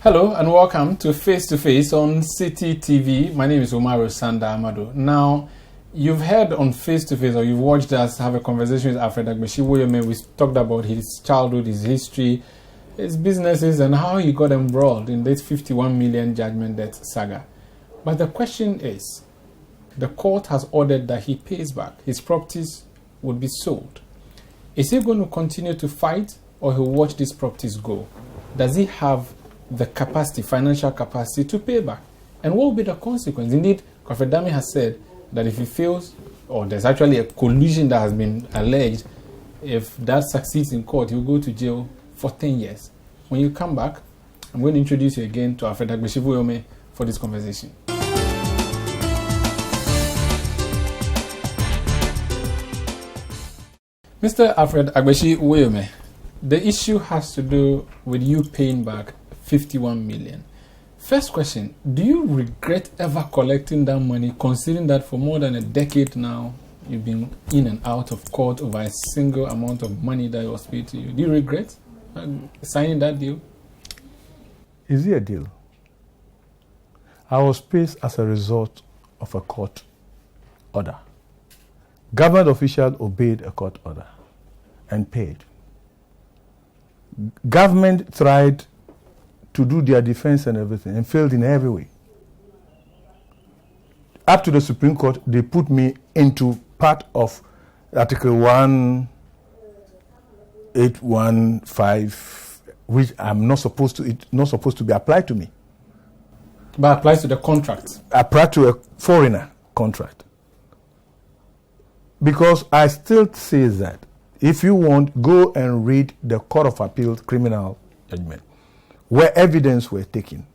Hello and welcome to Face to Face on City TV. My name is Umaru Sanda Amado. Now, you've heard on Face to Face, or you've watched us have a conversation with Alfred Agbesi. Woyomo. We talked about his childhood, his history, his businesses, and how he got embroiled in this 51 million judgment debt saga. But the question is, the court has ordered that he pays back. His properties would be sold. Is he going to continue to fight, or he'll watch these properties go? Does he have the capacity, financial capacity to pay back? And what will be the consequence? Indeed, Alfred Dami has said that if he fails, or there's actually a collusion that has been alleged, if that succeeds in court, he'll go to jail for 10 years. When you come back, I'm going to introduce you again to Alfred Agbesi Woyomo for this conversation. Mr. Alfred Agbesi Woyomo, the issue has to do with you paying back 51 million. First question, do you regret ever collecting that money, considering that for more than a decade now, you've been in and out of court over a single amount of money that was paid to you? Do you regret signing that deal? Is it a deal? I was paid as a result of a court order. Government officials obeyed a court order and paid. Government tried to do their defense and everything and failed in every way. Up to the Supreme Court, they put me into part of Article 1815, which I'm not supposed to. It's not supposed to be applied to me. But applies to the contract. Applied to a foreigner contract. Because I still say that if you want, go and read the Court of Appeal criminal judgment, where evidence were taken.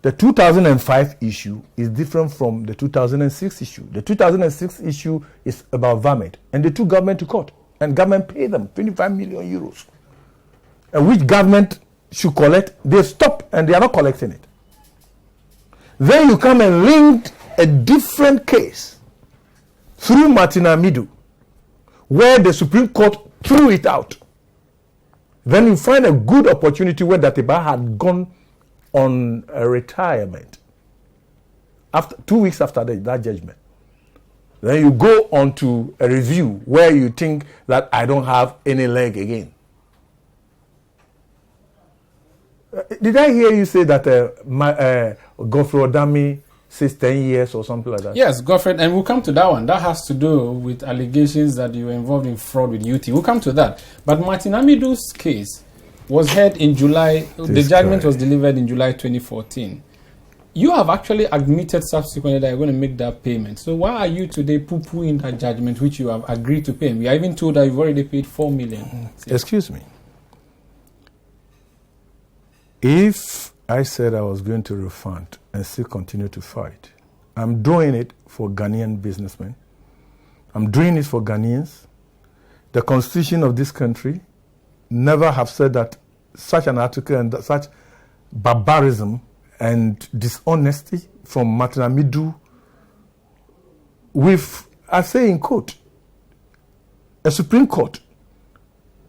The 2005 issue is different from the 2006 issue. The 2006 issue is about vomit, and they took government to court, and government paid them 25 million euros. And which government should collect, they stopped and they are not collecting it. Then you come and link a different case through Martin Amidu, where the Supreme Court threw it out. Then you find a good opportunity where Datiba had gone on a retirement after 2 weeks after that judgment. Then you go on to a review where you think that I don't have any leg again. Did I hear you say that Godfrey Odami says 10 years or something like that? Yes, Godfrey, and we'll come to that one. That has to do with allegations that you were involved in fraud with UT. We'll come to that. But Martin Amidu's case was heard in July. The judgment was delivered in July 2014. You have actually admitted subsequently that you're going to make that payment. So why are you today poo-pooing that judgment which you have agreed to pay? We are even told that you've already paid 4 million. Excuse me. If I said I was going to refund and still continue to fight, I'm doing it for Ghanaian businessmen. I'm doing it for Ghanaians. The constitution of this country never have said that such an article and such barbarism and dishonesty from Martin Amidu with, I say in quote, a Supreme Court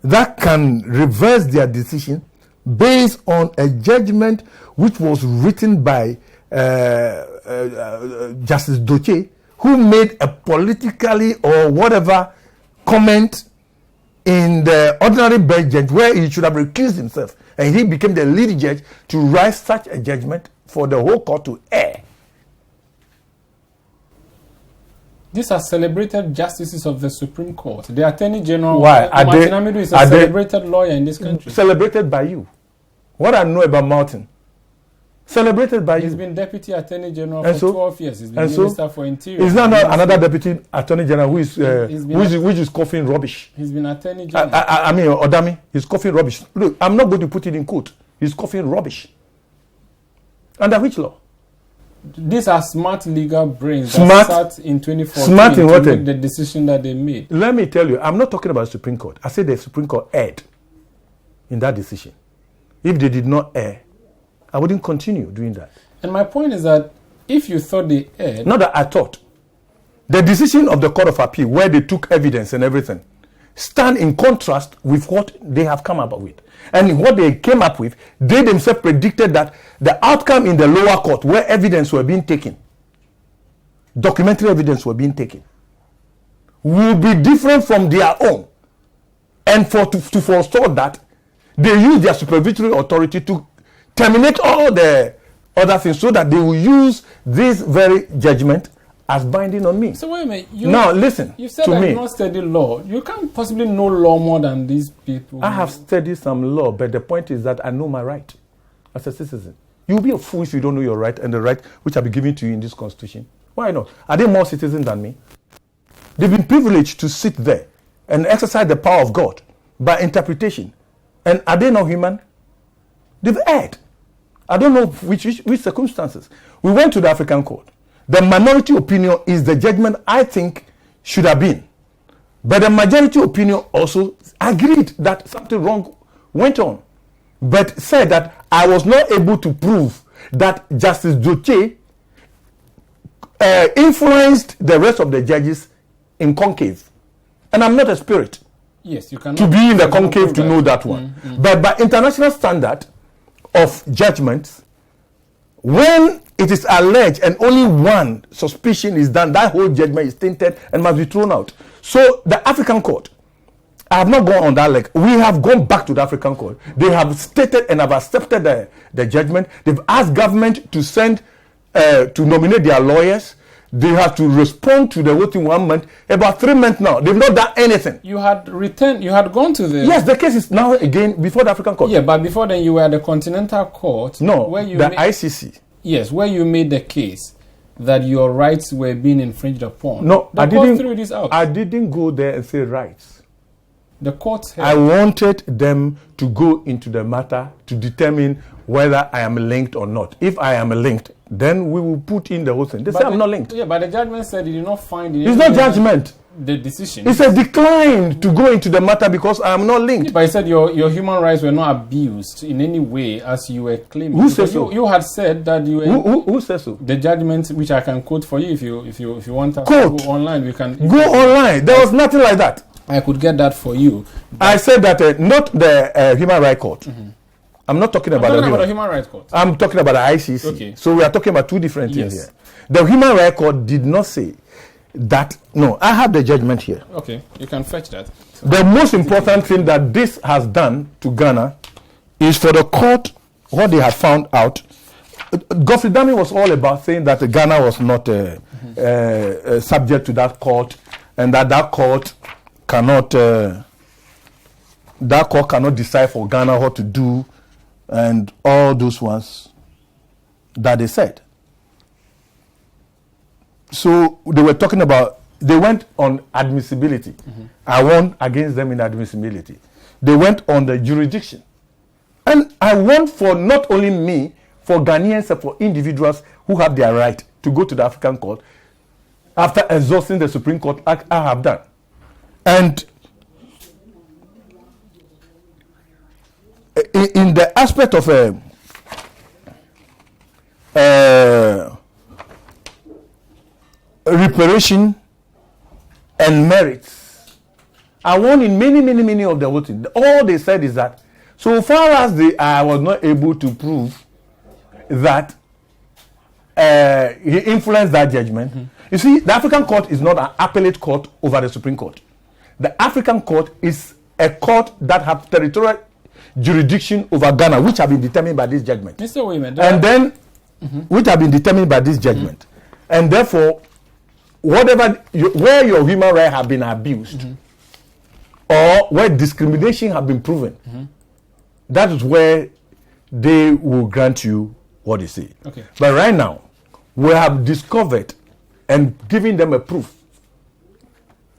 that can reverse their decision based on a judgment which was written by Justice Doche, who made a politically or whatever comment in the ordinary bench judge where he should have recused himself, and he became the lead judge to write such a judgment for the whole court to air. These are celebrated justices of the Supreme Court. The Attorney General, Why? Martin Amidu, is a celebrated lawyer in this country. Celebrated by you. What I know about Martin, celebrated by you. He's been Deputy Attorney General for 12 years. He's been Minister for Interior. Is that not another Deputy Attorney General which is coughing rubbish? He's been Attorney General. I mean, Odami, he's coughing rubbish. Look, I'm not going to put it in quote. He's coughing rubbish. Under which law? These are smart legal brains that sat in 2014 smart in what to make the decision that they made. Let me tell you, I'm not talking about the Supreme Court. I said the Supreme Court erred in that decision. If they did not err, I wouldn't continue doing that. And my point is that if you thought they erred... Not that I thought. The decision of the Court of Appeal, where they took evidence and everything, stand in contrast with what they have come up with. And what they came up with, they themselves predicted that the outcome in the lower court, where evidence were being taken, documentary evidence were being taken, will be different from their own. And to forestall that, they use their supervisory authority to terminate all the other things so that they will use this very judgment as binding on me. So wait a minute. Now listen. You said to that me. you not study law. You can't possibly know law more than these people. I have studied some law, but the point is that I know my right as a citizen. You'll be a fool if you don't know your right and the right which have been given to you in this constitution. Why not? Are they more citizens than me? They've been privileged to sit there and exercise the power of God by interpretation. And are they not human? They've erred. I don't know which circumstances. We went to the African court. The minority opinion is the judgment I think should have been. But the majority opinion also agreed that something wrong went on. But said that I was not able to prove that Justice Doche influenced the rest of the judges in concave. And I'm not a spirit. Yes, you can. To be in the concave to know that one. But by international standard of judgments, when it is alleged and only one suspicion is done, that whole judgment is tainted and must be thrown out. So the African court, I have not gone on that leg. We have gone back to the African court. They have stated and have accepted the judgment. They've asked government to send, to nominate their lawyers. They have to respond to the voting 1 month. About 3 months now, they've not done anything. You had gone to the... Yes, the case is now again before the African court. Yeah, but before then you were at the Continental Court. No, where you ICC. Yes, where you made the case that your rights were being infringed upon. No, I didn't go there and say rights. The court held. I wanted them to go into the matter to determine whether I am linked or not. If I am linked, then we will put in the whole thing. They say I'm not linked. Yeah, but the judgment said you did not find it. It's not judgment. The decision. It's a decline to go into the matter because I am not linked. Yeah, but I said your human rights were not abused in any way as you were claiming. Who says so? You had said that you were... Who says so? The judgment, which I can quote for you if you want to go online, we can... Go online. There was nothing like that. I could get that for you. I said that not the Human Rights Court. I'm not talking about the Human Rights Court. I'm talking about the ICC. Okay. So we are talking about two different things here. The Human Rights Court did not say that. No, I have the judgment here. Okay, you can fetch that. The most important thing that this has done to Ghana is for the court, what they have found out. Godfrey Dami was all about saying that Ghana was not subject to that court, and that court cannot decide for Ghana what to do, and all those ones that they said. So they were talking about, they went on admissibility. I won against them in admissibility. They went on the jurisdiction. And I won for not only me, for Ghanaians, for individuals who have their right to go to the African court after exhausting the Supreme Court. I have done. And in the aspect of reparation and merits, I won in many of the voting. All they said is that so far as I was not able to prove that he influenced that judgment. You see, the African court is not an appellate court over the Supreme Court. The African court is a court that has territorial jurisdiction over Ghana, which have been determined by this judgment. Mr. Women, and then, which have been determined by this judgment. And therefore, where your human rights have been abused, or where discrimination have been proven, that is where they will grant you what they say. Okay. But right now, we have discovered and given them a proof,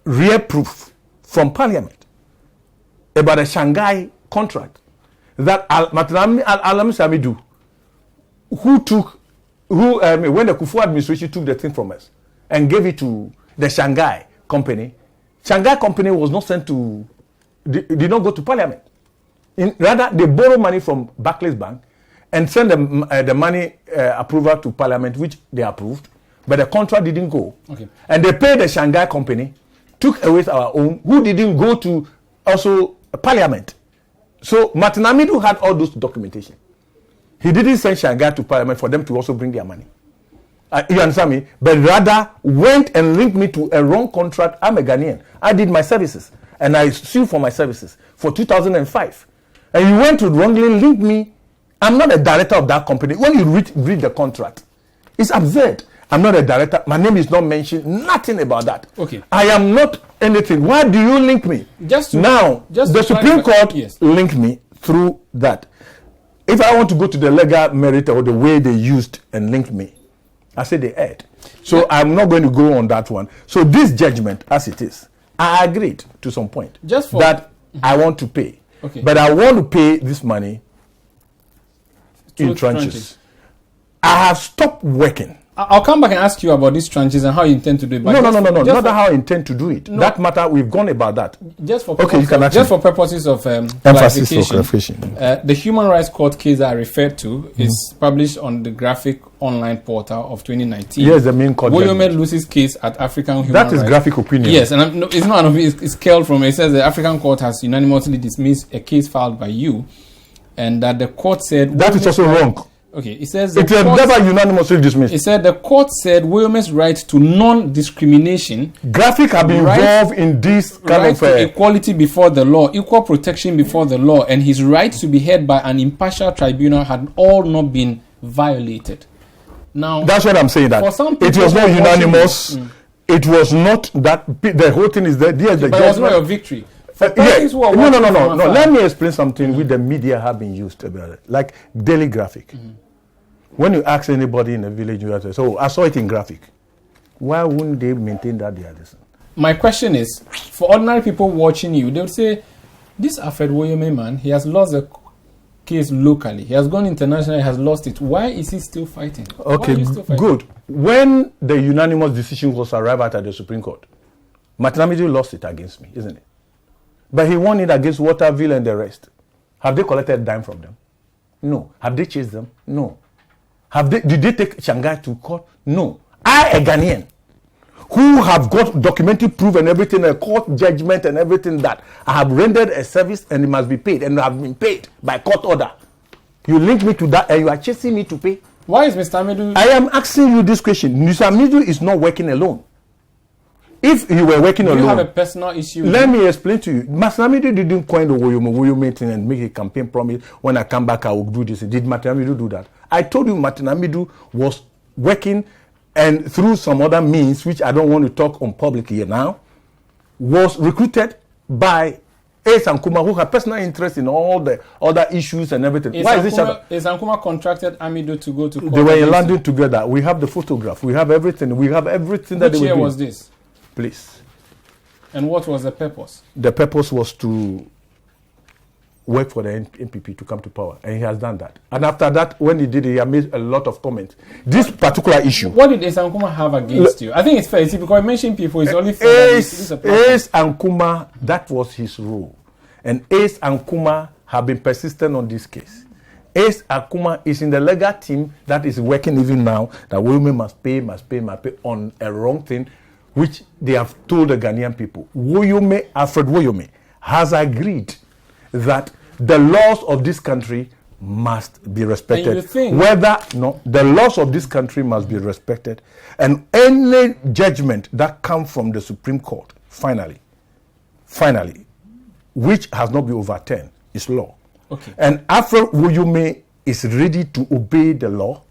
real proof from Parliament about a Shanghai contract that Matanami Al-Alam Samidu, when the Kufu administration took the thing from us and gave it to the Shanghai company was not sent to, did not go to Parliament. Rather, they borrow money from Barclays Bank and send the money approval to Parliament, which they approved, but the contract didn't go. Okay. And they paid the Shanghai company took away our own, who didn't go to also parliament. So Martin Amidu had all those documentation. He didn't send Shanghai to parliament for them to also bring their money. You understand me? But rather went and linked me to a wrong contract. I'm a Ghanaian. I did my services and I sued for my services for 2005. And you went to wrongly link me. I'm not a director of that company. When you read the contract, it's absurd. I'm not a director. My name is not mentioned. Nothing about that. Okay. I am not anything. Why do you link me? The Supreme Court linked me through that. If I want to go to the legal merit or the way they used and linked me, I said they erred. So I'm not going to go on that one. So this judgment, as it is, I agreed to some point that I want to pay. Okay. But I want to pay this money in tranches. I have stopped working. I'll come back and ask you about these tranches and how you intend to do it. But no. Not how I intend to do it. No. That matter, we've gone about that. Just for purposes of emphasis clarification. The Human Rights Court case I referred to is published on the Graphic Online Portal of 2019. Yes, the main court. Woyomo loses case at African Human Rights. That is graphic opinion. Yes, and it's not. It's curled from. It says the African Court has unanimously dismissed a case filed by you, and that the court said that is also wrong. Okay, it says it was never unanimously dismissed. It said the court said Woyomo's right to non-discrimination, graphic have been involved in this kind of equality before the law, equal protection before the law, and his right to be heard by an impartial tribunal had all not been violated. Now, that's what I'm saying. That for some people, it was not unanimous. It was not that the whole thing is there. Yes, but it was not a victory. No. Let me explain something which the media have been used about it, like Daily Graphic. When you ask anybody in the village, you say, "So I saw it in Graphic." Why wouldn't they maintain that they are this? My question is, for ordinary people watching you, they would say, "This Alfred Woyomo man, he has lost the case locally. He has gone international. He has lost it. Why is he still fighting?" Okay, good. When the unanimous decision was arrived at the Supreme Court, Martin Amidu lost it against me, isn't it? But he won it against Waterville and the rest. Have they collected a dime from them? No. Have they chased them? No. Did they take Shanghai to court? No. I, a Ghanaian, who have got documented proof and everything, a court judgment and everything that I have rendered a service and it must be paid, and I have been paid by court order. You link me to that and you are chasing me to pay? Why is Mr. Amidu? I am asking you this question. Mr. Amidu is not working alone. If he were working alone, you have a personal issue. Let me explain to you. Mr. Amidu didn't coin the Woyomo thing and make a campaign promise. When I come back, I will do this. Did Martin Amidu do that? I told you Martin Amidu was working, and through some other means, which I don't want to talk on public here now, was recruited by Ace and Kuma, who have personal interest in all the other issues and everything. Why is this? Ace and Kuma contracted Amidu to go to court. They were in London together. We have the photograph. We have everything. We have everything that they were doing. Which year was this? Please. And what was the purpose? The purpose was to work for the NPP to come to power, and he has done that. And after that, when he did it, he made a lot of comments. This particular issue. What did Ace and Kuma have against you? I think it's fair. You see, because mentioning people is only fair. Ace and Kuma, that was his role. And Ace and Kuma have been persistent on this case. Ace and Kuma is in the legal team that is working even now, that women must pay on a wrong thing, which they have told the Ghanaian people. Alfred Woyomo has agreed that the laws of this country must be respected. And you think the laws of this country must be respected, and any judgment that comes from the Supreme Court, finally, which has not been overturned, is law. Okay. And Alfred Woyomo is ready to obey the law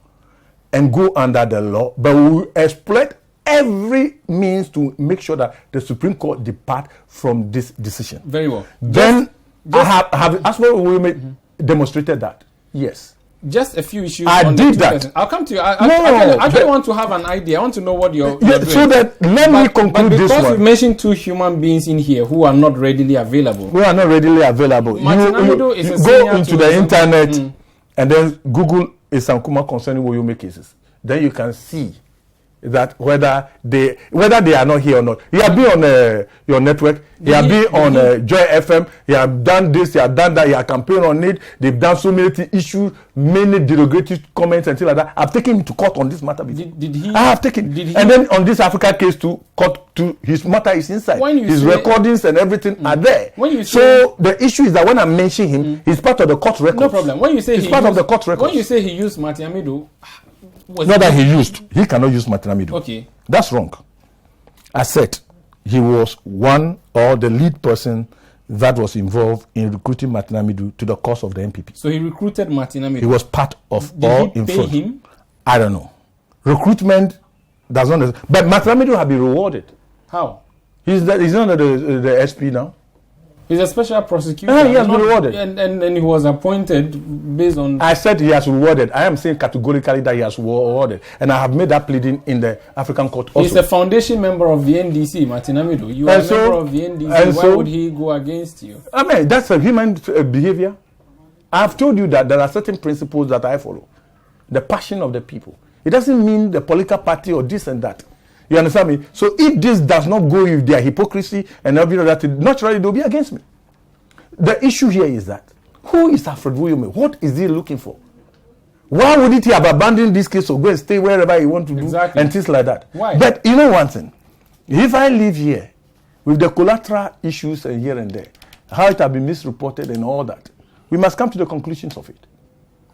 and go under the law, but we will exploit every means to make sure that the Supreme Court depart from this decision. Very well. Then I have Alfred Woyomo demonstrated that. Yes. Just a few issues. I did that. I'll come to you. I actually want to have an idea. I want to know what you're doing. So that let me conclude this one. Because we mentioned two human beings in here who are not readily available. We are not readily available. You go into the internet and then Google Ace and Kuma concerning Woyomo cases. Then you can see that whether they are not here or not. He has been on your network. He has been on Joy FM. He has done this. He has done that. He has campaigned on it. They've done so many issues, many derogatory comments and things like that. I've taken him to court on this matter. Did he? I have taken. And then on this Africa case to court, to his matter is inside. His recordings and everything are there. So the issue is that when I mention him, he's part of the court records. No problem. When you say he's part of the court records. When you say he used Martin Amido, not that he cannot use Martin Amido. Okay. That's wrong. I said he was one or the lead person that was involved in recruiting Martin Amido to the cause of the NPP. So he recruited Martin Amido. He was part of Did all he in pay front. him? I don't know. Recruitment does not. But Martin Amido has been rewarded. How? He's not the SP now. He's a special prosecutor. He has been rewarded. And he was appointed based on... I said he has rewarded. I am saying categorically that he has rewarded. And I have made that pleading in the African court also. He's a foundation member of the NDC, Martin Amido. You are a member of the NDC. Why would he go against you? I mean, that's a human behavior. I have told you that there are certain principles that I follow. The passion of the people. It doesn't mean the political party or this and that. You understand me? So if this does not go with their hypocrisy and everything like that, naturally they'll be against me. The issue here is that who is Alfred Woyomo? What is he looking for? Why wouldn't he have abandoned this case or go and stay wherever he wants to do and things like that? Why? But you know one thing, if I live here with the collateral issues and here and there, how it has been misreported and all that, we must come to the conclusions of it.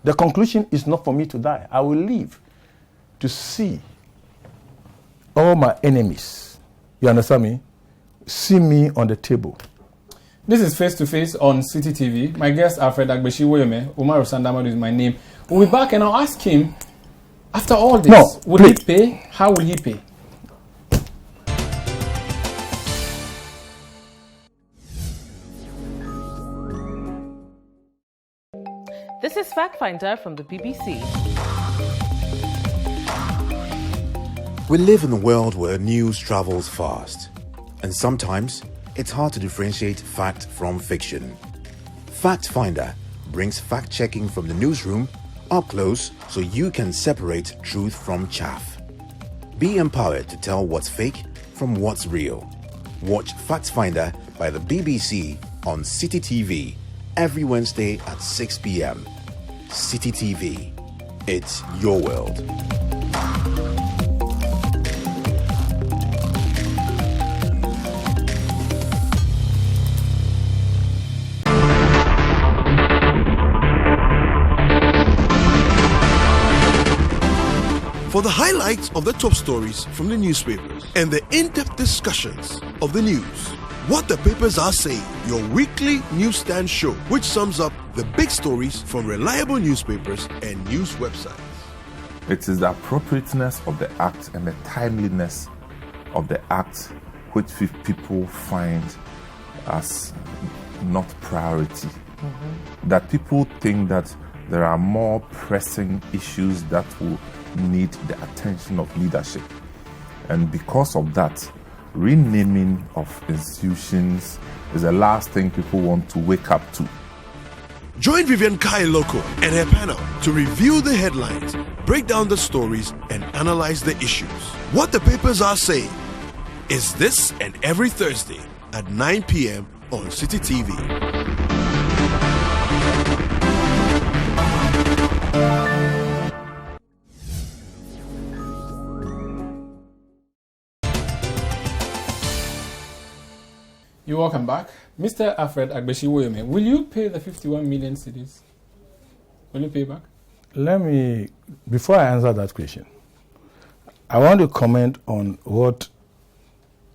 The conclusion is not for me to die. I will live to see all my enemies, you understand me, see me on the table. This is Face to Face on City TV. My guest, Alfred Agbesi Woyomo. Umaru Sandamadu is my name. We'll be back and I'll ask him, after all this, will he pay? How will he pay? This is Fact Finder from the BBC. We live in a world where news travels fast, and sometimes it's hard to differentiate fact from fiction. Fact Finder brings fact-checking from the newsroom up close so you can separate truth from chaff. Be empowered to tell what's fake from what's real. Watch Fact Finder by the BBC on City TV every Wednesday at 6 p.m. City TV. It's your world. For the highlights of the top stories from the newspapers and the in-depth discussions of the news, What the Papers Are Saying, your weekly newsstand show, which sums up the big stories from reliable newspapers and news websites. It is the appropriateness of the act and the timeliness of the act which people find as not priority. That people think that there are more pressing issues that will need the attention of leadership. And because of that, renaming of institutions is the last thing people want to wake up to. Join Vivian Kailoko and her panel to review the headlines, break down the stories, and analyze the issues. What the Papers Are Saying is this and every Thursday at 9 p.m. on City TV. You're welcome back. Mr. Alfred Agbesi Woyomo, will you pay the 51 million CEDIS? Will you pay back? Let me, before I answer that question, I want to comment on what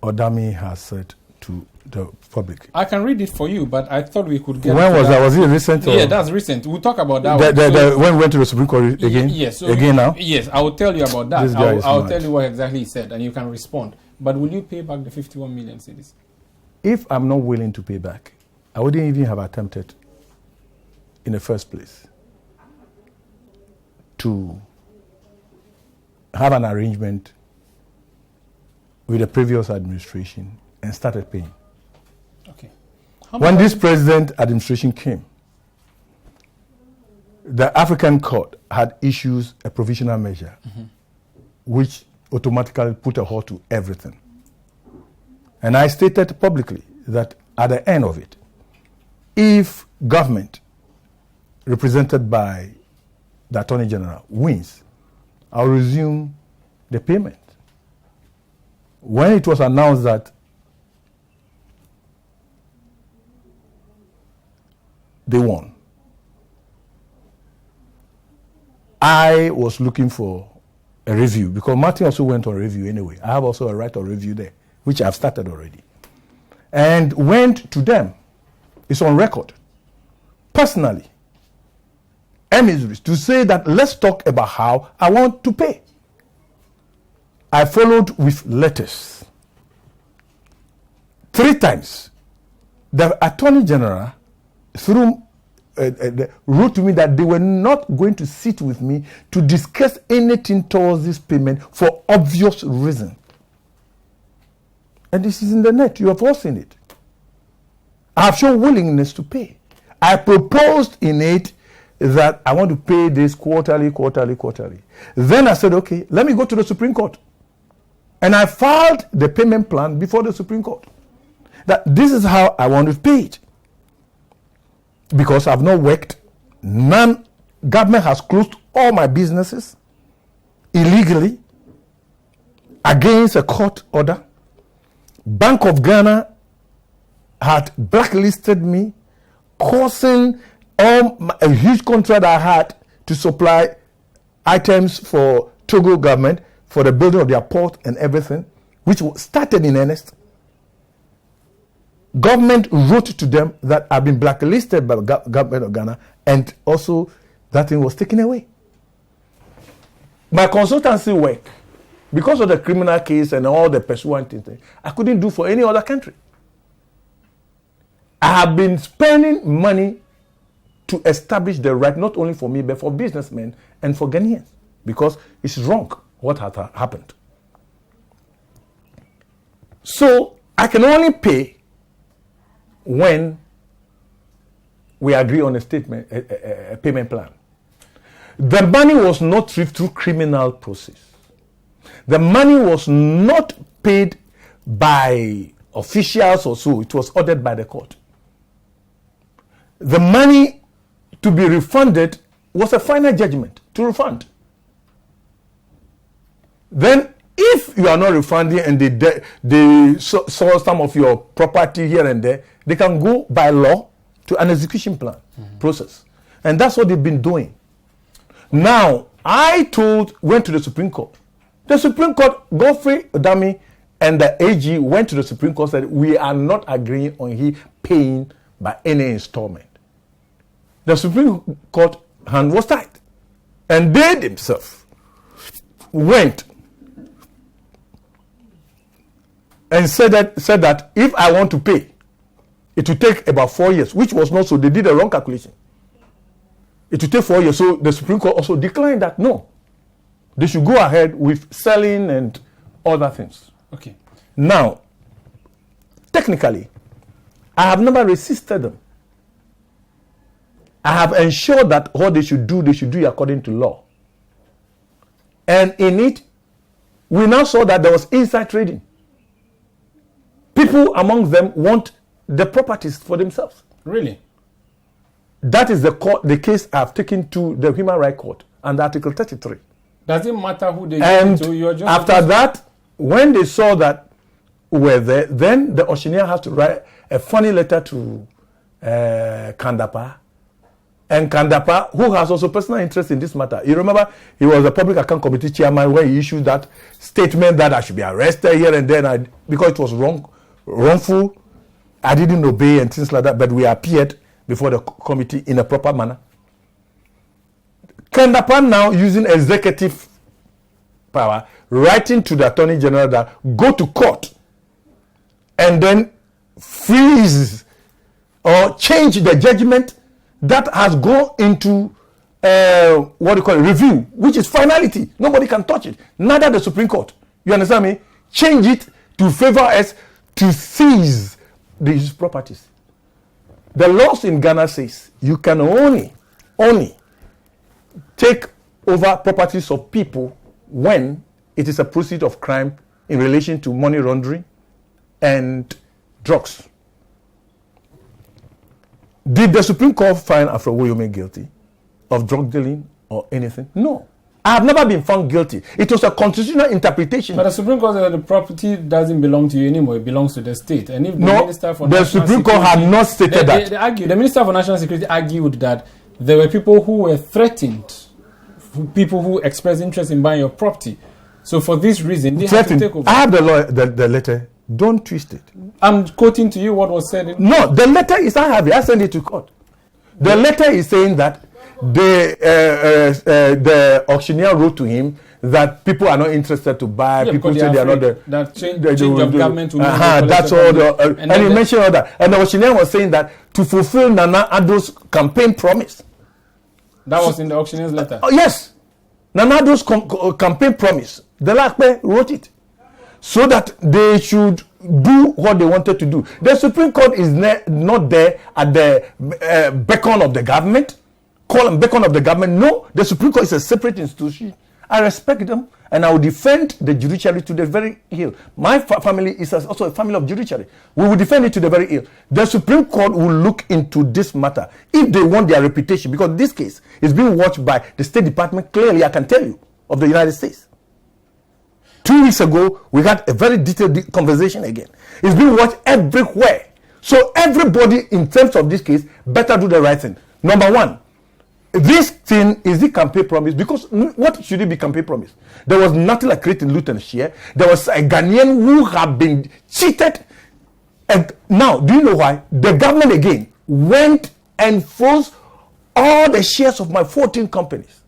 Odami has said to the public. I can read it for you, but I thought we could get... When was that? Was it recent? Yeah, that's recent. We'll talk about that when we went to the Supreme Court again? Yes. So again now? Yes, I will tell you about that. This guy I'll tell you what exactly he said, and you can respond. But will you pay back the 51 million CEDIS? If I'm not willing to pay back, I wouldn't even have attempted in the first place to have an arrangement with the previous administration and started paying. Okay. When this present administration came, the African court had issued a provisional measure which automatically put a halt to everything. And I stated publicly that at the end of it, if government, represented by the Attorney General, wins, I'll resume the payment. When it was announced that they won, I was looking for a review because Martin also went on review anyway. I have also a right of review there, which I've started already. And went to them. It's on record. Personally, emissaries, to say that let's talk about how I want to pay. I followed with letters. 3 times. The Attorney General wrote to me that they were not going to sit with me to discuss anything towards this payment for obvious reason. And this is in the net. You have all seen it. I have shown willingness to pay. I proposed in it that I want to pay this quarterly. Then I said, okay, let me go to the Supreme Court. And I filed the payment plan before the Supreme Court. That this is how I want to pay it. Because I've not worked, government has closed all my businesses illegally against a court order. Bank of Ghana had blacklisted me, causing a huge contract I had to supply items for Togo government for the building of their port and everything, which started in earnest. Government wrote to them that I've been blacklisted by the government of Ghana, and also that thing was taken away. My consultancy work, because of the criminal case and all the pursuant things, I couldn't do for any other country. I have been spending money to establish the right, not only for me, but for businessmen and for Ghanaians, because it's wrong what has happened. So I can only pay when we agree on a statement, a payment plan. The money was not retrieved through criminal process. The money was not paid by officials or so. It was ordered by the court. The money to be refunded was a final judgment to refund. Then if you are not refunding and they saw some of your property here and there, they can go by law to an execution plan process. And that's what they've been doing. Now, went to the Supreme Court. The Supreme Court, Godfrey Dami and the AG went to the Supreme Court and said, we are not agreeing on he paying by any installment. The Supreme Court hand was tied. And they themselves went and said that if I want to pay, it will take about 4 years, which was not so. They did a wrong calculation. It will take 4 years. So the Supreme Court also declined that no, they should go ahead with selling and other things. Okay. Now, technically, I have never resisted them. I have ensured that what they should do it according to law. And in it, we now saw that there was inside trading. People among them want the properties for themselves. Really? That is the case I've taken to the Human Rights Court under Article 33. Does it matter who they and give it to? You're just after that, when they saw that we're there, then the auctioneer has to write a funny letter to Kandapa. And Kandapa, who has also personal interest in this matter. You remember, he was a public account committee chairman when he issued that statement that I should be arrested here and then because it was wrongful. I didn't obey and things like that, but we appeared before the committee in a proper manner. Kandapa now using executive power, writing to the Attorney General that go to court and then freeze or change the judgment that has gone into review, which is finality. Nobody can touch it. Neither the Supreme Court. You understand me? Change it to favor us to seize these properties. The laws in Ghana says you can only take over properties of people when it is a proceed of crime in relation to money laundering and drugs. Did the Supreme Court find Alfred Woyomo guilty of drug dealing or anything? No. I have never been found guilty. It was a constitutional interpretation. But the Supreme Court said the property doesn't belong to you anymore. It belongs to the state. And if the Minister for the National Supreme Court Security, had not stated that. They argued, the Minister for National Security argued that there were people who were threatened, people who expressed interest in buying your property. So for this reason, they had to take over. I have the letter. Don't twist it. I'm quoting to you what was said. No, the letter is, I have it. I sent it to court. The letter is saying that the auctioneer wrote to him that people are not interested to buy. People say they are not that change of government will that's all. And he mentioned all that. And the auctioneer was saying that to fulfill Nana Addo's campaign promise. That was in the auctioneer's letter. Oh, yes, Nana Addo's campaign promise. The Lakpe wrote it so that they should do what they wanted to do. The Supreme Court is not there at the beckon of the government. Call them beacon of the government. No, the Supreme Court is a separate institution. I respect them, and I will defend the judiciary to the very hill. My family is also a family of judiciary. We will defend it to the very hill. The Supreme Court will look into this matter if they want their reputation, because this case is being watched by the State Department, clearly, I can tell you, of the United States. 2 weeks ago, we had a very detailed conversation again. It's being watched everywhere. So everybody, in terms of this case, better do the right thing. Number one, this thing is the campaign promise, because what should it be campaign promise? There was nothing like creating loot and share. There was a Ghanaian who had been cheated. And now, do you know why? The government again went and froze all the shares of my 14 companies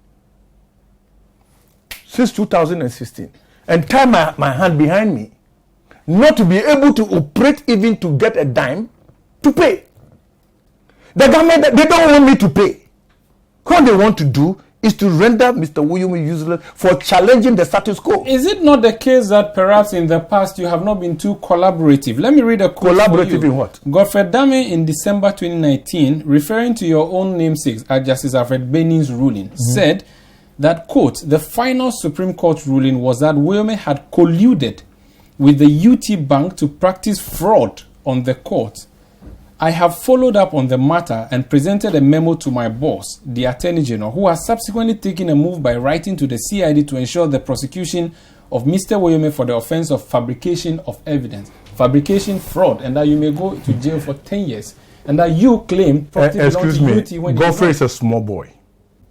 since 2016 and tied my hand behind me, not to be able to operate, even to get a dime to pay. The government, they don't want me to pay. What they want to do is to render Mr. Woyomo useless for challenging the status quo. Is it not the case that perhaps in the past you have not been too collaborative? Let me read a quote. Collaborative in what? Godfrey Dame in December 2019, referring to your own namesake, Justice Alfred Bening's ruling, said that, quote, the final Supreme Court ruling was that Woyomo had colluded with the UT Bank to practice fraud on the court. I have followed up on the matter and presented a memo to my boss, the Attorney General, who has subsequently taken a move by writing to the CID to ensure the prosecution of Mr. Woyomo for the offense of fabrication of evidence. Fabrication, fraud, and that you may go to jail for 10 years. And that you claim property belongs to UT when Godfrey is a small boy.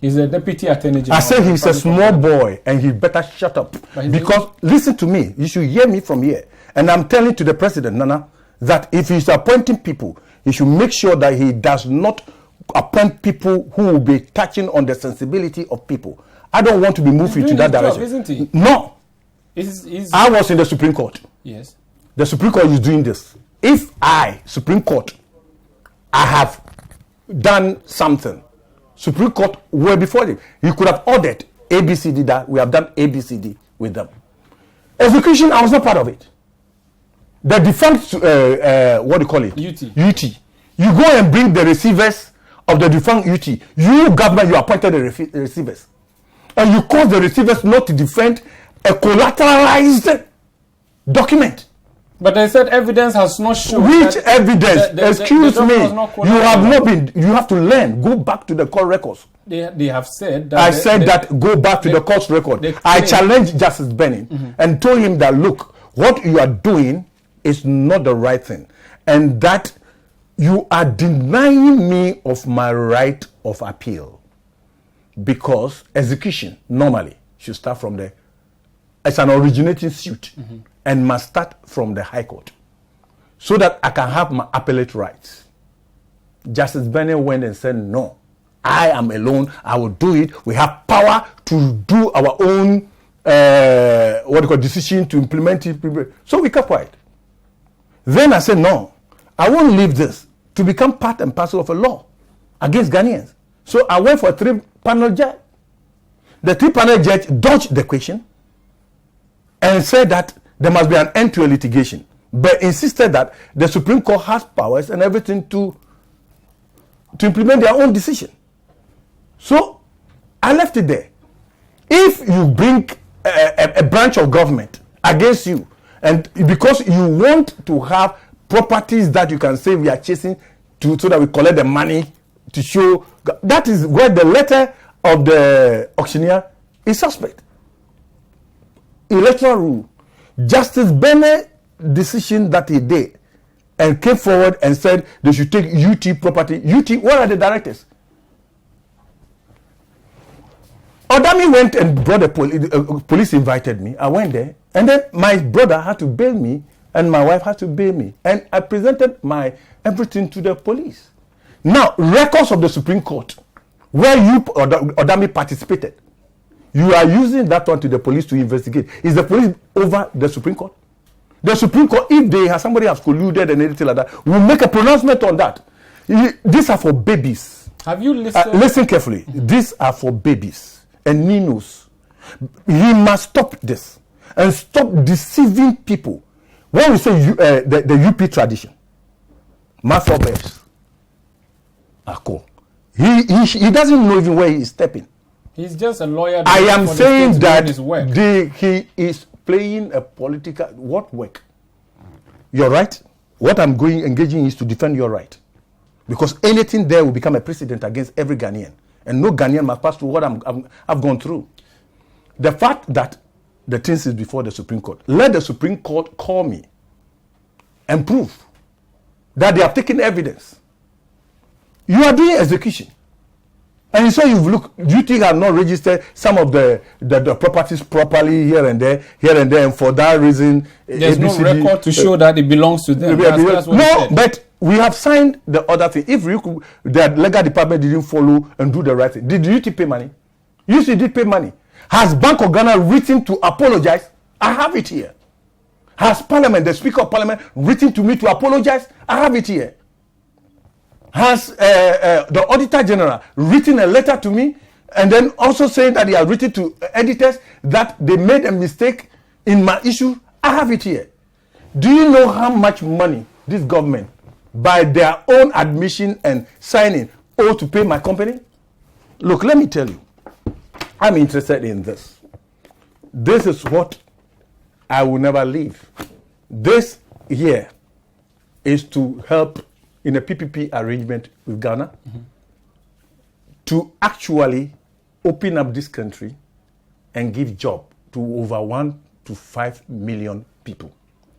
He's a deputy attorney general. I said he's a small boy and he better shut up. Because, listen to me, you should hear me from here. And I'm telling to the president, Nana, that if he's appointing people, he should make sure that he does not appoint people who will be touching on the sensibility of people. I don't want to be moved into that direction. Isn't he? No. I was in the Supreme Court. Yes. The Supreme Court is doing this. If I, Supreme Court, I have done something, Supreme Court were before them. He could have ordered ABCD that we have done ABCD with them. Execution, I was not part of it. The defunct, what do you call it? UT. You go and bring the receivers of the defunct UT. You, government, you appointed the receivers. And you cause the receivers not to defend a collateralized document. But they said evidence has not shown. Which evidence? Excuse me. You have not been. You have to learn. Go back to the court records. They have said that. I said that go back to the court record. I challenged Justice Bening and told him that, look, what you are doing is not the right thing. And that you are denying me of my right of appeal. Because execution normally should start from the, it's an originating suit and must start from the High Court so that I can have my appellate rights. Justice Bening went and said, no, I am alone, I will do it. We have power to do our own decision to implement it. So we kept quiet. Then I said, no, I won't leave this to become part and parcel of a law against Ghanaians. So I went for a 3-panel judge. The 3-panel judge dodged the question and said that there must be an end to a litigation, but insisted that the Supreme Court has powers and everything to implement their own decision. So I left it there. If you bring a branch of government against you, and because you want to have properties that you can say we are chasing so that we collect the money to show. That is where the letter of the auctioneer is suspect. Electoral rule. Justice Bennett decision that he did and came forward and said they should take UT property. UT, what are the directors? Odami went and brought the police invited me. I went there, and then my brother had to bail me, and my wife had to bail me, and I presented my everything to the police. Now, records of the Supreme Court, where you Odami participated, you are using that one to the police to investigate. Is the police over the Supreme Court? The Supreme Court, if they have somebody has colluded and anything like that, will make a pronouncement on that. These are for babies. Have you listened? Listen carefully. These are for babies and Ninos. He must stop this and stop deceiving people. When we say the UP tradition, my forebears are cool. He doesn't know even where he is stepping. He's just a lawyer. I am saying that he is playing a political work. You're right. What I'm engaging is to defend your right, because anything there will become a precedent against every Ghanaian, and no Ghanaian must pass through what I've gone through. The fact that the things is before the Supreme Court, let the Supreme Court call me and prove that they have taken evidence. You are doing execution. And so you think I've not registered some of the properties properly here and there, and for that reason, there's no record to show that it belongs to them. That's what no, but we have signed the other thing. If the legal department didn't follow and do the right thing, did UT pay money? UT did pay money. Has Bank of Ghana written to apologize? I have it here. Has Parliament, the Speaker of Parliament, written to me to apologize? I have it here. Has the Auditor General written a letter to me and then also saying that he has written to editors that they made a mistake in my issue? I have it here. Do you know how much money this government, by their own admission and signing, owe to pay my company? Look, let me tell you, I'm interested in this. This is what I will never leave. This here is to help in a PPP arrangement with Ghana to actually open up this country and give job to over 1 to 5 million people,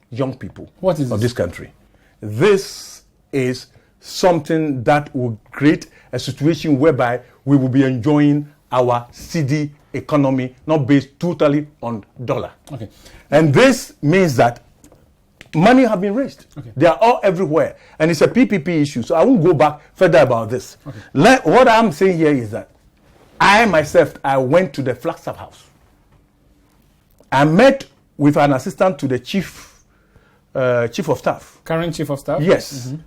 young people of this country. This is something that will create a situation whereby we will be enjoying our cedi economy, not based totally on dollar. Okay. And this means that money have been raised. Okay. They are all everywhere. And it's a PPP issue. So I won't go back further about this. Okay. What I'm saying here is that I went to the Flagstaff House. I met with an assistant to the chief of staff. Current chief of staff? Yes. Mm-hmm.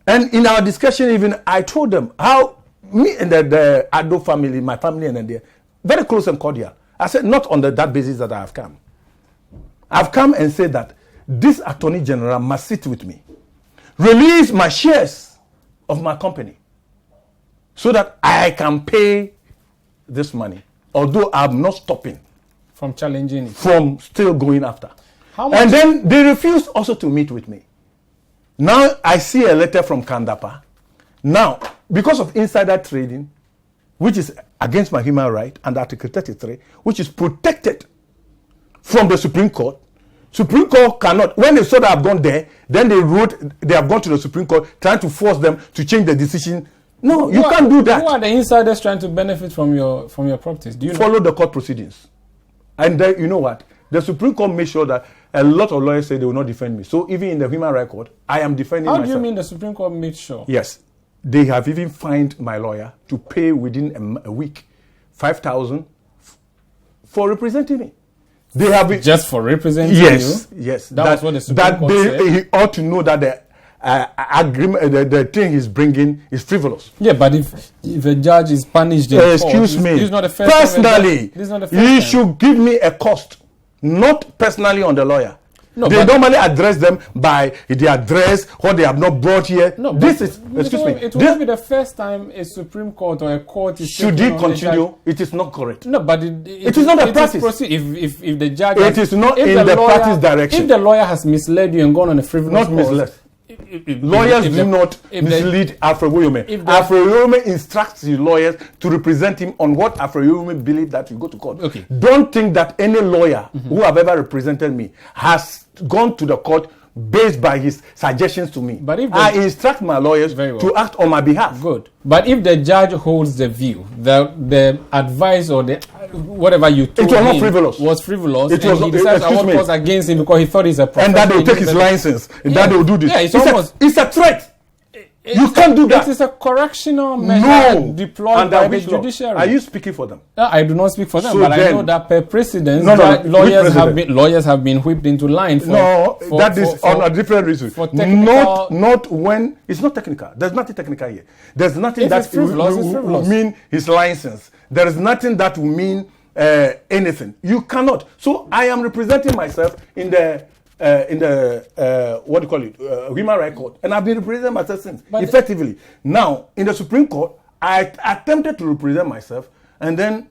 And in our discussion even, I told them how me and the Ado family, my family and they're very close and cordial. I said, not on that basis that I have come. I've come and said that this Attorney General must sit with me, release my shares of my company so that I can pay this money, although I'm not stopping from challenging it, from still going after. How much? And then they refused also to meet with me. Now I see a letter from Kandapa. Now, because of insider trading, which is against my human right under Article 33, which is protected from the Supreme Court, Supreme Court cannot, when they saw that I've gone there, then they have gone to the Supreme Court trying to force them to change the decision. No, you can't do that. Who are the insiders trying to benefit from your properties? Do you follow the court proceedings? And then, you know what? The Supreme Court made sure that a lot of lawyers say they will not defend me. So even in the human rights court, I am defending myself. How do you mean the Supreme Court made sure? Yes. They have even fined my lawyer to pay within a week 5,000 for representing me. They have just for representing you? Yes. That was what the Supreme Court said? He ought to know that the agreement, the thing he's bringing is frivolous. Yeah, but if a judge is punished in excuse court, me. this is not the first personally, time. This is not the first he time. should give me a cost, not personally on the lawyer. No, they normally address them by the address, what they have not brought here. No, this is, excuse me. It will not be the first time a Supreme Court or a court is should it continue? It is not correct. No, but it is not a practice. If the judge, it is not in the party's direction. If the lawyer has misled you and gone on a frivolous not misled. Lawyers do not mislead Alfred Woyomo. Alfred Woyomo instructs the lawyers to represent him on what Alfred Woyomo believes that you go to court. Okay. Don't think that any lawyer who have ever represented me has gone to the court based by his suggestions to me. But if I instruct my lawyers to act on my behalf. Good. But if the judge holds the view, the advice or the whatever you told him was frivolous, and he decides what was against him because he thought he's a professional. And that they will take his license. And that they will do this. Yeah, it's a threat. You can't do that. It is a correctional measure deployed by the judiciary. Are you speaking for them? I do not speak for them, so but I know that per precedence, lawyers have been whipped into line. That is on a different reason. Not when it's not technical. There's nothing technical here. There's nothing that will mean his license. There is nothing that will mean anything. You cannot. So I am representing myself in the what do you call it, Human Rights Court, and I've been representing myself since effectively. Now in the Supreme Court, I attempted to represent myself, and then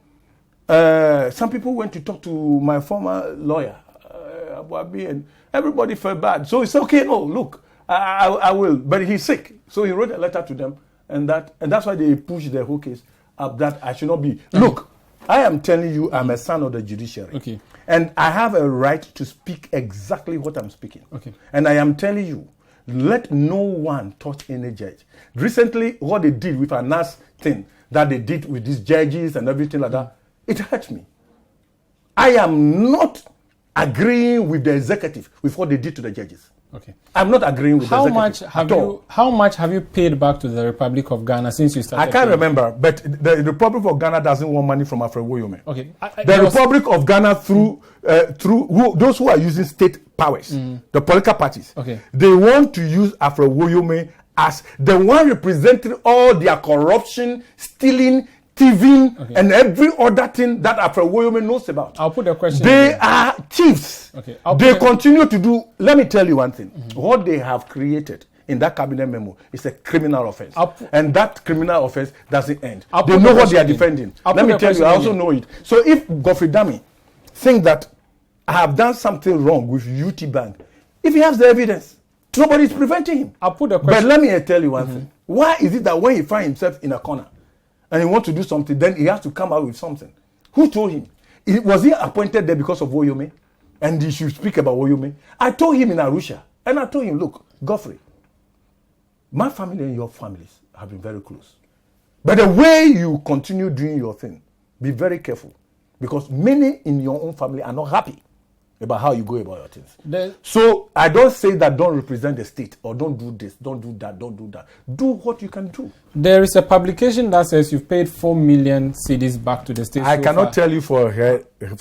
some people went to talk to my former lawyer, and everybody felt bad. So it's okay. No, look, I will, but he's sick, so he wrote a letter to them, and that's why they pushed the whole case up that I should not be. Look, I am telling you, I'm a son of the judiciary. Okay. And I have a right to speak exactly what I'm speaking. Okay. And I am telling you, let no one touch any judge. Recently, what they did with a NAS thing that they did with these judges and everything like that, it hurt me. I am not agreeing with the executive with what they did to the judges. Okay. I'm not agreeing with the executive. How much have you paid back to the Republic of Ghana since you started? I can't remember, but the Republic of Ghana doesn't want money from Alfred Woyomo. Okay. The Republic of Ghana through those who are using state powers, the political parties, they want to use Alfred Woyomo as the one representing all their corruption, stealing, thieving, and every other thing that Alfred Woyomo knows about. I'll put the question. They are thieves. Okay. They continue to do. Let me tell you one thing. What they have created in that cabinet memo is a criminal offense. And that criminal offense doesn't end. They know what they are defending. Let me tell you, I also know it. So if Godfrey Dami thinks that I have done something wrong with UT Bank, if he has the evidence, nobody is preventing him. I'll put the question. But let me tell you one thing. Why is it that when he finds himself in a corner and he wants to do something, then he has to come out with something? Who told him? Was he appointed there because of Woyomo? And he should speak about Woyomo? I told him in Arusha, and I told him, look, Godfrey, my family and your families have been very close. But the way you continue doing your thing, be very careful. Because many in your own family are not happy about how you go about your things. So I don't say that don't represent the state or don't do this, don't do that, don't do that. Do what you can do. There is a publication that says you've paid 4 million CEDIS back to the state. I cannot tell you for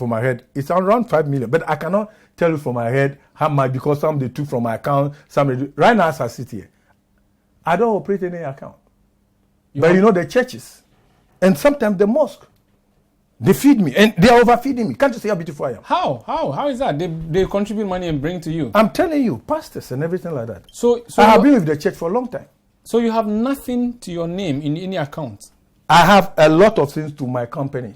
my head. It's around 5 million, but I cannot tell you for my head how much, because some they took from my account, some they do. Right now as I sit here, I don't operate any account. But you know the churches and sometimes the mosque, they feed me and they are overfeeding me. Can't you see how beautiful I am? How is that? They contribute money and bring to you. I'm telling you, pastors and everything like that. So I have been with the church for a long time. So you have nothing to your name in any account? I have a lot of things to my company.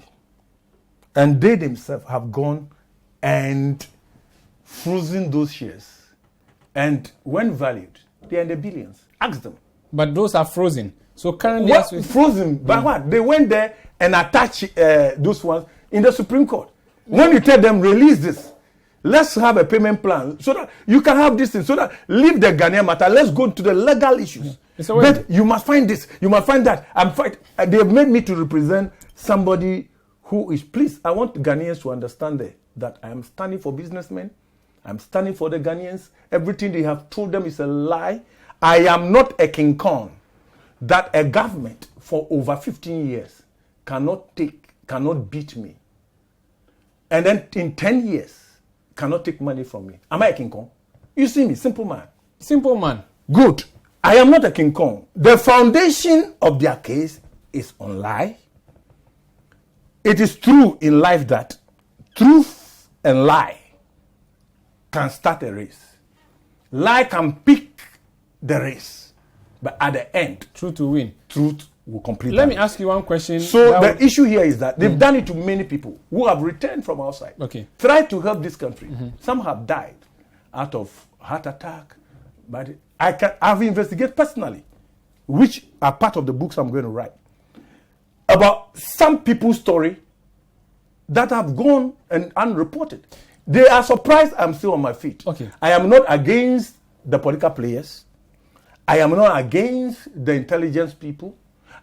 And they themselves have gone and frozen those shares. And when valued, they are in the billions. Ask them. But those are frozen. So currently, frozen? By what? They went there and attached those ones in the Supreme Court. When you tell them, release this, let's have a payment plan so that you can have this thing, so that leave the Ghanaian matter, let's go to the legal issues. But you must find this, you must find that. They have made me to represent somebody who is, please, I want Ghanaians to understand that I am standing for businessmen, I'm standing for the Ghanaians. Everything they have told them is a lie. I am not a King Kong that a government for over 15 years cannot beat me. And then in 10 years, cannot take money from me. Am I a King Kong? You see me, simple man. Simple man. Good. I am not a King Kong. The foundation of their case is on lie. It is true in life that truth and lie can start a race. Lie can pick the race. But at the end, truth to win. Truth will complete. Let me ask you one question. So the issue here is that they've done it to many people who have returned from outside. Okay. Tried to help this country. Some have died out of heart attack. But I've investigated personally, which are part of the books I'm going to write, about some people's story that have gone and unreported. They are surprised I'm still on my feet. Okay. I am not against the political players. I am not against the intelligence people.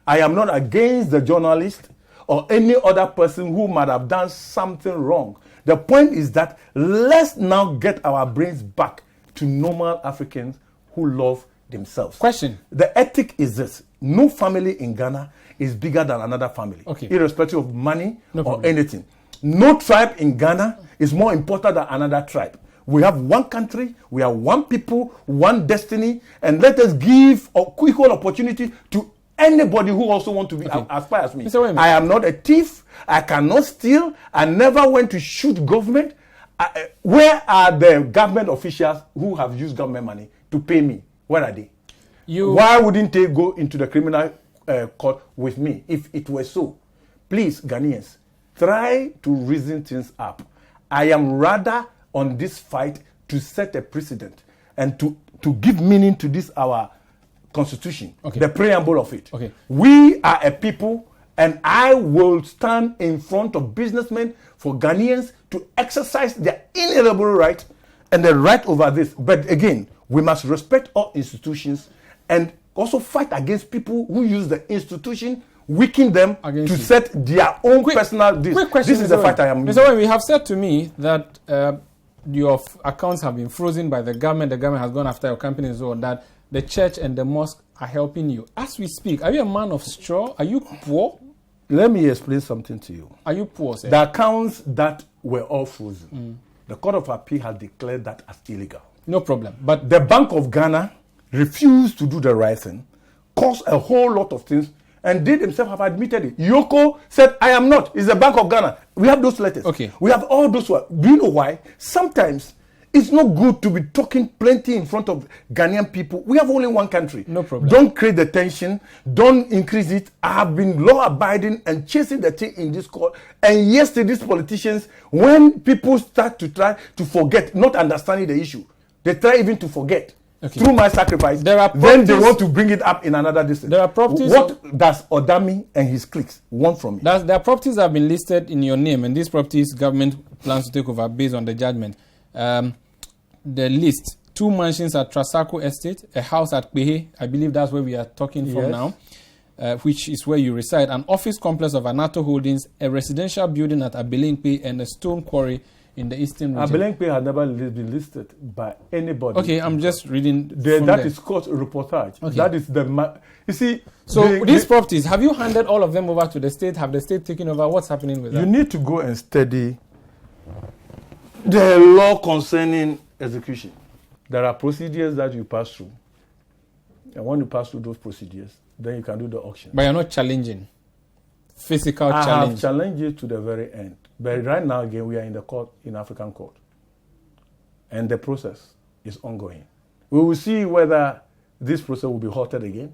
I am not against the journalist or any other person who might have done something wrong. The point is that let's now get our brains back to normal Africans who love themselves. Question. The ethic is this. No family in Ghana is bigger than another family, irrespective of money or anything. No tribe in Ghana is more important than another tribe. We have one country, we are one people, one destiny, and let us give equal opportunity to anybody who also want to be as far as me. I am not a thief. I cannot steal. I never went to shoot government. Where are the government officials who have used government money to pay me? Where are they? Why wouldn't they go into the criminal court with me if it were so? Please, Ghanaians, try to reason things up. I am rather on this fight to set a precedent and to give meaning to this our constitution, the preamble of it. We are a people, and I will stand in front of businessmen for Ghanaians to exercise their inalienable right and the right over this. But again, we must respect all institutions and also fight against people who use the institution, weaken them to set their own personal this. Quick question, this is the fight I am using. Mr. Owen, we have said to me that your accounts have been frozen by the government. The government has gone after your company as well, that the church and the mosque are helping you. As we speak, are you a man of straw? Are you poor? Let me explain something to you. Are you poor, sir? The accounts that were all frozen, the Court of Appeal has declared that as illegal. No problem. But the Bank of Ghana refused to do the right thing, caused a whole lot of things, and they themselves have admitted it. Yoko said, I am not. It's the Bank of Ghana. We have those letters. We have all those. Do you know why? Sometimes it's not good to be talking plenty in front of Ghanaian people. We have only one country. No problem. Don't create the tension. Don't increase it. I have been law-abiding and chasing the thing in this court. And yesterday, these politicians, when people start to try to forget, not understanding the issue, they try even to forget. Through my sacrifice, then they want to bring it up in another distance. There are properties. What does Odami and his cliques want from me? There are properties that have been listed in your name, and these properties government plans to take over based on the judgment. The list: 2 mansions at Trasako Estate, a house at Kwehe, I believe that's where we are talking from now, which is where you reside, an office complex of Anato Holdings, a residential building at Abelenkpe, and a stone quarry in the eastern region. Abelenkpe had never been listed by anybody. Okay, I'm just reading. That is called a reportage. Okay. That is the. You see. So these properties, have you handed all of them over to the state? Have the state taken over? What's happening with that? You need to go and study the law concerning execution. There are procedures that you pass through. And when you pass through those procedures, then you can do the auction. But you're not challenging. Physical challenge. I have challenged it to the very end. But right now, again, we are in the court, in African court. And the process is ongoing. We will see whether this process will be halted again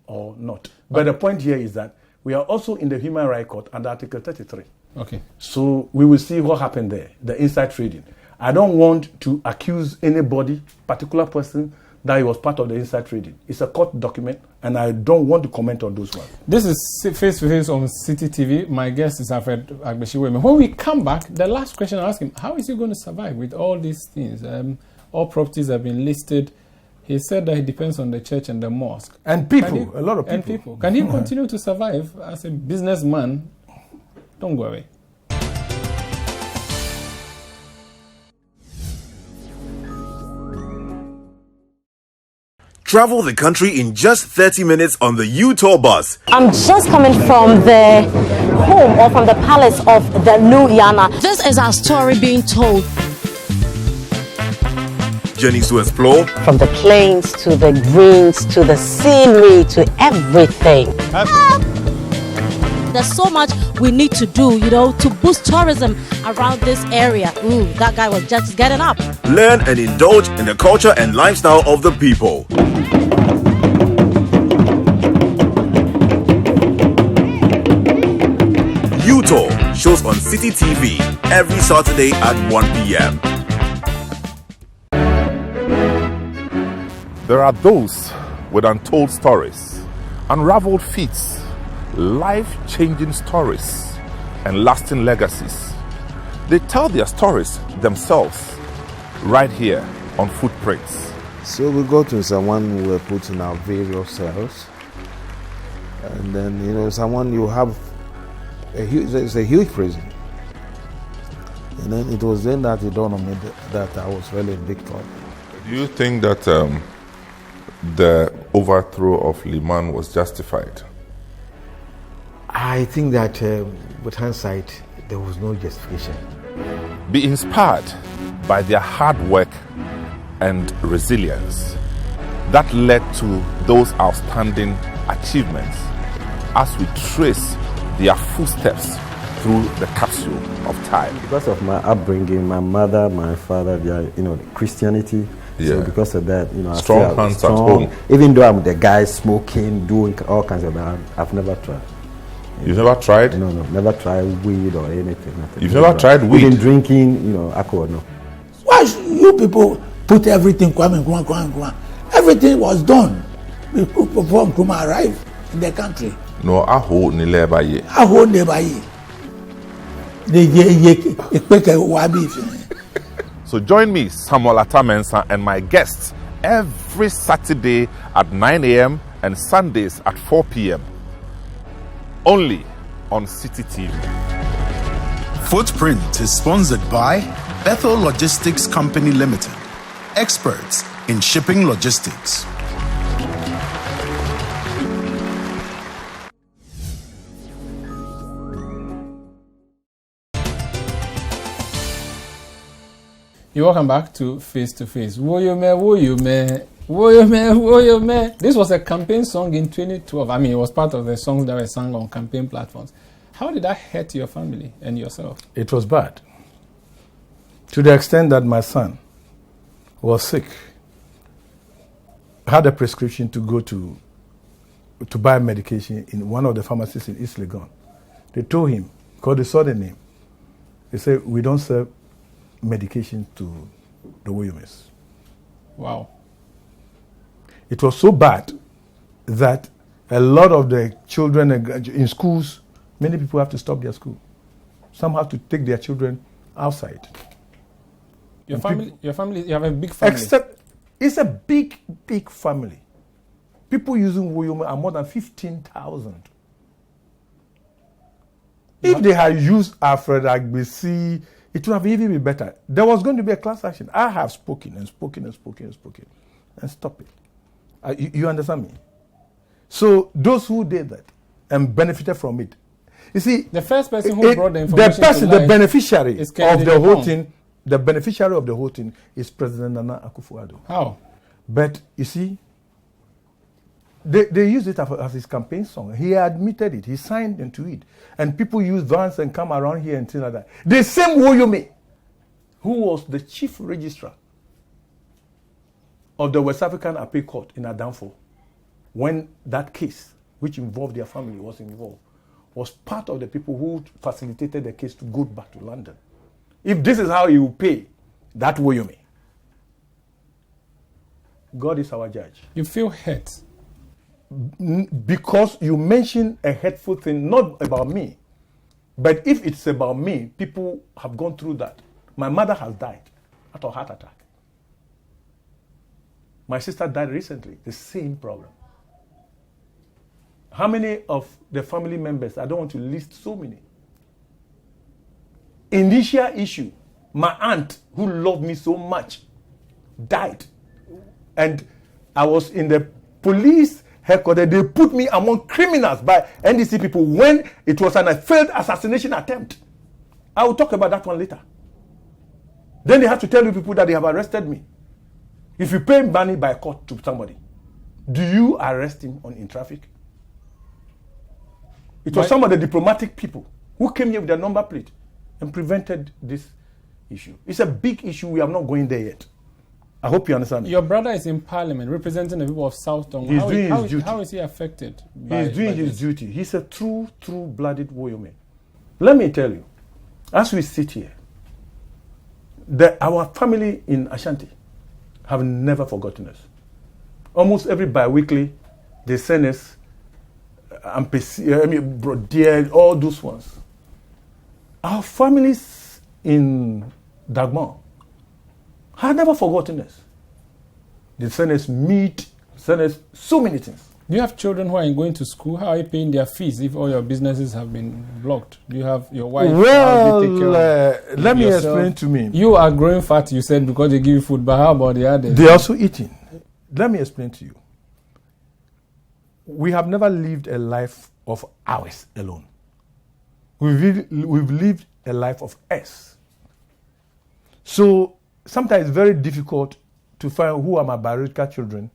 or not. But the point here is that we are also in the Human Rights Court under Article 33. So we will see what happened there, the inside trading. I don't want to accuse anybody, particular person, that he was part of the inside trading. It's a court document, and I don't want to comment on those ones. This is Face to Face on City TV. My guest is Alfred Agbesi. When we come back, the last question I ask him, how is he going to survive with all these things? All properties have been listed. He said that it depends on the church and the mosque. And people, a lot of people. And people. Can he continue to survive as a businessman? Don't go away. Travel the country in just 30 minutes on the U-Tour bus. I'm just coming from the home or from the palace of the new Yana. This is our story being told. Journeys to explore. From the plains to the greens to the scenery to everything. there's so much we need to do, to boost tourism around this area. Ooh, that guy was just getting up. Learn and indulge in the culture and lifestyle of the people. U-Tour shows on City TV every Saturday at 1 p.m. There are those with untold stories, unraveled feats, life-changing stories, and lasting legacies. They tell their stories themselves right here on Footprints. So we go to someone who were put in our various cells, and then someone you have it's a huge prison, and then it was then that it dawned on me that I was really in big trouble. Do you think that the overthrow of Liman was justified? I think that with hindsight, there was no justification. Be inspired by their hard work and resilience that led to those outstanding achievements as we trace their footsteps through the capsule of time. Because of my upbringing, my mother, my father, they are, Christianity. Yeah. So because of that, strong hands at home. Even though I'm the guy smoking, doing all kinds of that, I've never tried. You've never tried? No, never tried weed or anything. Nothing. You've never tried weed? Even drinking, alcohol, no. Why should you people put everything, everything was done before Nkrumah arrived in the country. No, aho ni leba ye. Aho leba ye. So join me, Samuel Atamensa, and my guests every Saturday at 9 a.m. and Sundays at 4 p.m. only on City TV. Footprint is sponsored by Bethel Logistics Company Limited, experts in shipping logistics. You're welcome back to Face to Face. Woyome, Woyome, Woyome, Woyome. This was a campaign song in 2012. I mean, it was part of the songs that were sung on campaign platforms. How did that hurt your family and yourself? It was bad. To the extent that my son was sick, had a prescription to go to buy medication in one of the pharmacies in East Legon. They told him, because they saw the name, they said, we don't serve medication to the Woyomes. Wow. It was so bad that a lot of the children in schools, many people have to stop their school. Some have to take their children outside. Your family, you have a big family. Except, it's a big, big family. People using Woyomo are more than 15,000. If they had used Alfred, Agbesi, it would have even been better. There was going to be a class action. I have spoken and spoken and spoken and spoken. And stop it. You understand me? So those who did that and benefited from it. You see, the first person who brought the information the beneficiary of the whole thing, The beneficiary of the whole thing is President Nana Akufo-Addo. How? But you see, they used it as his campaign song. He admitted it. He signed into it. And people use vans and come around here and things like that. The same Woyomo, who was the chief registrar of the West African Appeal Court in Adamfo, when that case, which involved their family, was involved, was part of the people who facilitated the case to go back to London. If this is how you pay that Woyomo, God is our judge. You feel hurt? Because you mention a hurtful thing, not about me. But if it's about me, people have gone through that. My mother has died out of heart attack. My sister died recently, the same problem. How many of the family members, I don't want to list so many. Initial issue, my aunt, who loved me so much, died. And I was in the police headquarters. They put me among criminals by NDC people when it was a failed assassination attempt. I will talk about that one later. Then they have to tell you people that they have arrested me. If you pay money by court to somebody, do you arrest him in traffic? It was some of the diplomatic people who came here with their number plate and prevented this issue. It's a big issue. We are not going there yet. I hope you understand. Your brother is in parliament representing the people of South Tonga. He's doing his duty. How is he affected? He's doing his duty. He's a true-blooded Woyomo. Let me tell you, as we sit here, our family in Ashanti have never forgotten us. Almost every bi-weekly, they send us Brodier, all those ones. Our families in Dagmar have never forgotten us. They send us meat, send us so many things. Do you have children who are going to school? How are you paying their fees if all your businesses have been blocked? Do you have your wife? Well, let me explain to me. You are growing fat, you said, because they give you food, but how about the others? They're also eating. Let me explain to you. We have never lived a life of ours alone. We've lived a life of us. So sometimes it's very difficult to find who are my biological children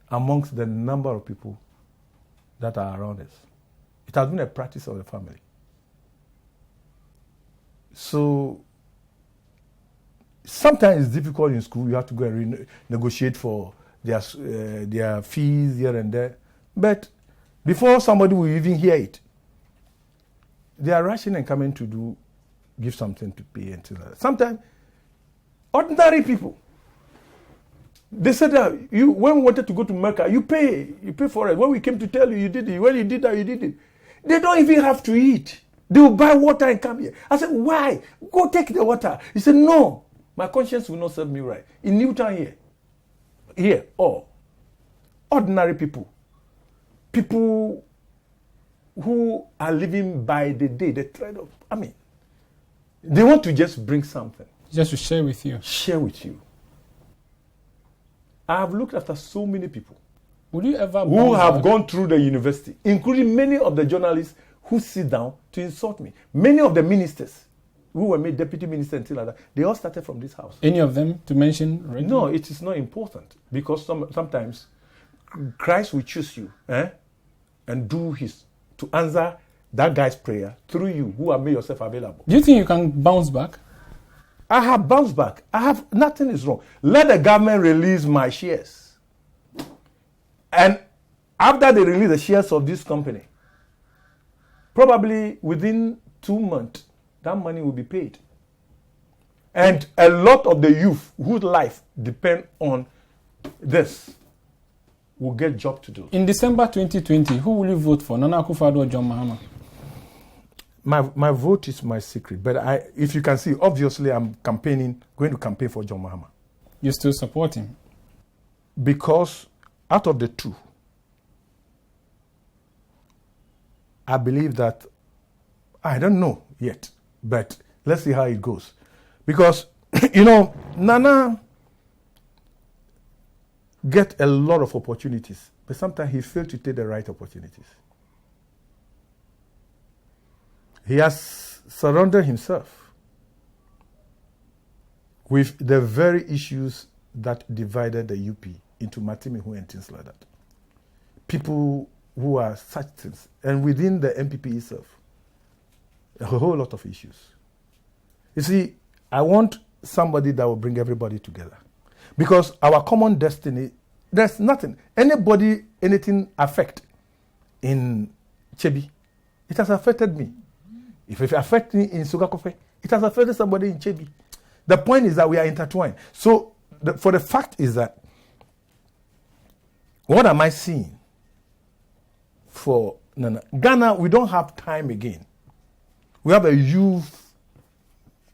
amongst the number of people that are around us. It has been a practice of the family. So sometimes it's difficult in school. You have to go and negotiate for their fees here and there. But before somebody will even hear it, they are rushing and coming to give something to pay and things like that. Sometimes ordinary people, they said that when we wanted to go to Mecca, you pay for it. When we came to tell you, you did it. When you did that, you did it. They don't even have to eat. They will buy water and come here. I said, why? Go take the water. He said, no, my conscience will not serve me right. In Newtown here, ordinary people who are living by the day, they want to just bring something. Just to share with you. Share with you. I have looked after so many people. Would you ever who have gone through the university, including many of the journalists who sit down to insult me. Many of the ministers who were made deputy minister and things like that, they all started from this house. Any of them to mention? Right? No, it is not important because sometimes Christ will choose you and do to answer that guy's prayer through you who have made yourself available. Do you think you can bounce back? I have bounced back. Nothing is wrong. Let the government release my shares. And after they release the shares of this company, probably within 2 months, that money will be paid. And a lot of the youth whose life depend on this will get job to do. In December 2020, who will you vote for, Nana Akufo-Addo or John Mahama? My vote is my secret, but if you can see, obviously I'm going to campaign for John Mahama. You still support him? Because out of the two, I believe that, I don't know yet, but let's see how it goes. Because, Nana get a lot of opportunities, but sometimes he failed to take the right opportunities. He has surrounded himself with the very issues that divided the UP into Matimihu and things like that. People who are such things. And within the MPP itself, a whole lot of issues. You see, I want somebody that will bring everybody together. Because our common destiny, there's nothing. Anything affect in Chebi, it has affected me. If it affects me in Sugakofe, it has affected somebody in Chebi. The point is that we are intertwined. So, for the fact is that, what am I seeing for Ghana? We don't have time again. We have a youth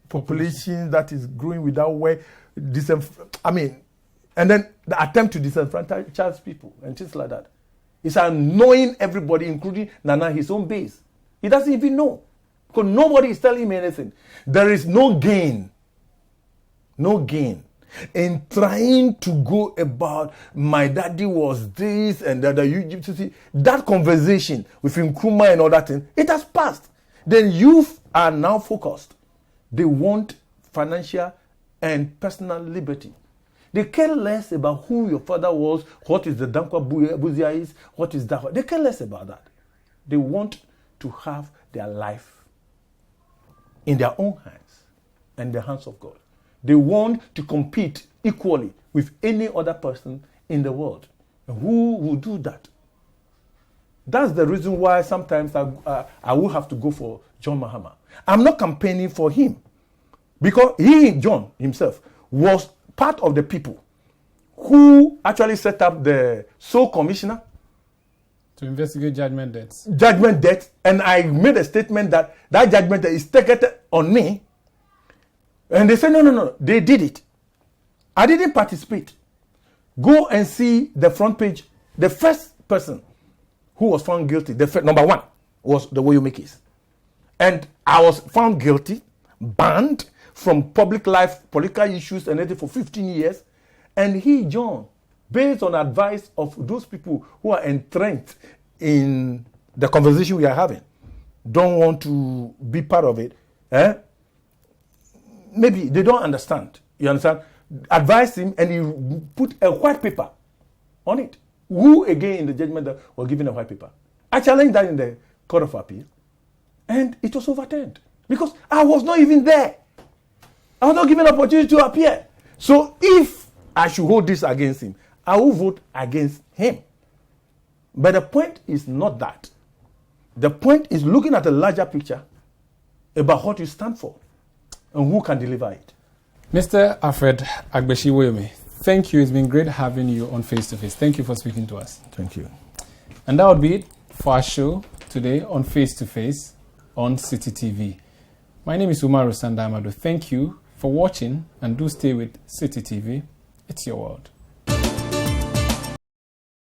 population that is growing without way. And then the attempt to disenfranchise people and things like that. It's annoying everybody, including Nana, his own base. He doesn't even know. Because nobody is telling me anything. There is no gain in trying to go about my daddy was this and that. You see, that conversation with Nkrumah and all that thing, it has passed. Then youth are now focused. They want financial and personal liberty. They care less about who your father was, what is the Dankwa Buzia is, what is that. They care less about that. They want to have their life in their own hands and the hands of God. They want to compete equally with any other person in the world. And who will do that? That's the reason why sometimes I will have to go for John Mahama. I'm not campaigning for him because he, John himself, was part of the people who actually set up the sole commissioner to investigate judgment debts. Judgment debt, and I made a statement that judgment debt is taken on me. And they said, no, they did it. I didn't participate. Go and see the front page. The first person who was found guilty, number one, was the Woyomo case. And I was found guilty, banned from public life, political issues, and everything for 15 years. And he, John, based on advice of those people who are entrenched in the conversation we are having, don't want to be part of it, maybe they don't understand. You understand? Advised him, and he put a white paper on it. Who, again, in the judgment that was given a white paper? I challenged that in the Court of Appeal, and it was overturned because I was not even there. I was not given an opportunity to appear. So if I should hold this against him, I will vote against him. But the point is not that. The point is looking at a larger picture about what you stand for and who can deliver it. Mr. Alfred Agbesi Woyomo, thank you. It's been great having you on Face to Face. Thank you for speaking to us. Thank you. And that would be it for our show today on Face to Face on City TV. My name is Woyomo Sanda Amado. Thank you for watching, and do stay with City TV. It's your world.